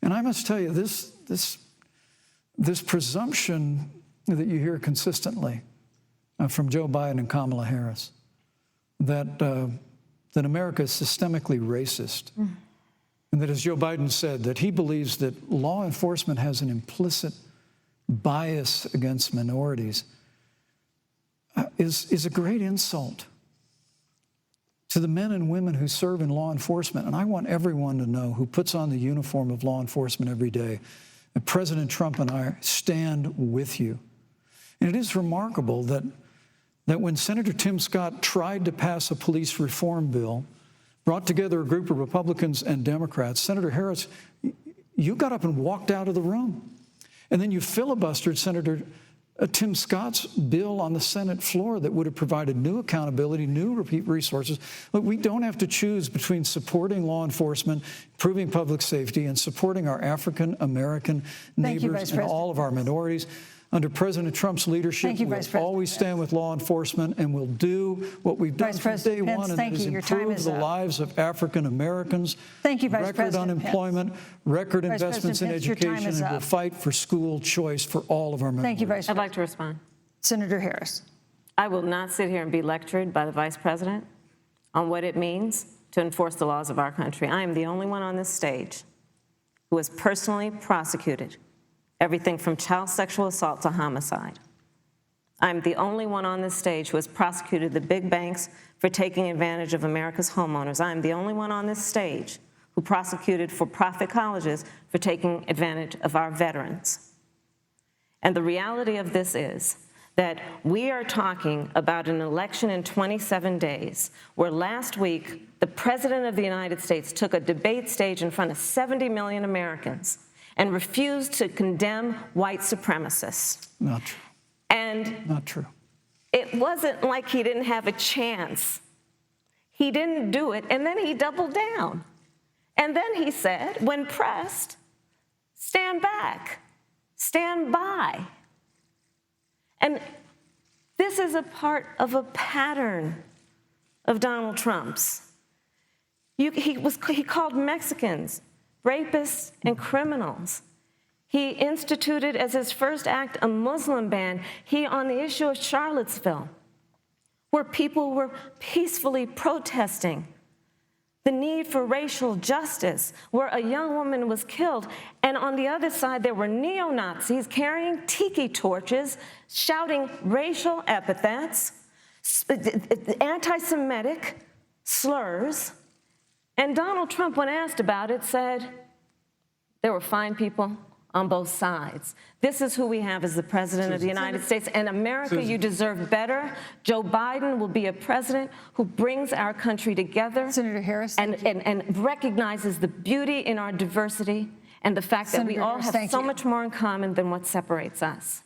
And I must tell you, this presumption that you hear consistently from Joe Biden and Kamala Harris, that America is systemically racist, and that, as Joe Biden said, that he believes that law enforcement has an implicit bias against minorities, is a great insult to the men and women who serve in law enforcement. And I want everyone to know, who puts on the uniform of law enforcement every day, that President Trump and I stand with you. And it is remarkable that when Senator Tim Scott tried to pass a police reform bill, brought together a group of Republicans and Democrats, Senator Harris, you got up and walked out of the room. And then you filibustered Senator Tim Scott's bill on the Senate floor that would have provided new accountability, new resources. Look, we don't have to choose between supporting law enforcement, improving public safety, and supporting our African-American neighbors and all of our minorities. Under President Trump's leadership, we'll always stand with law enforcement, and we'll do what we've done from day one, and that is improve the lives of African Americans. Thank you, Vice Record unemployment, record investments in education, and we'll fight for school choice for all of our members. Thank you, Vice President. I'd like to respond. Senator Harris. I will not sit here and be lectured by the Vice President on what it means to enforce the laws of our country. I am the only one on this stage who has personally prosecuted everything from child sexual assault to homicide. I'm the only one on this stage who has prosecuted the big banks for taking advantage of America's homeowners. I'm the only one on this stage who prosecuted for-profit colleges for taking advantage of our veterans. And the reality of this is that we are talking about an election in 27 days, where last week the President of the United States took a debate stage in front of 70 million Americans and refused to condemn white supremacists. Not true. And not true. It wasn't like he didn't have a chance. He didn't do it, and then he doubled down. And then he said, when pressed, stand back, stand by. And this is a part of a pattern of Donald Trump's. He called Mexicans rapists and criminals. He instituted as his first act a Muslim ban. On the issue of Charlottesville, where people were peacefully protesting the need for racial justice, where a young woman was killed, and on the other side there were neo-Nazis carrying tiki torches, shouting racial epithets, anti-Semitic slurs. And Donald Trump, when asked about it, said there were fine people on both sides. This is who we have as the President of the United States. And America, you deserve better. Joe Biden will be a president who brings our country together. Senator Harris. And recognizes the beauty in our diversity and the fact that we all have so much more in common than what separates us.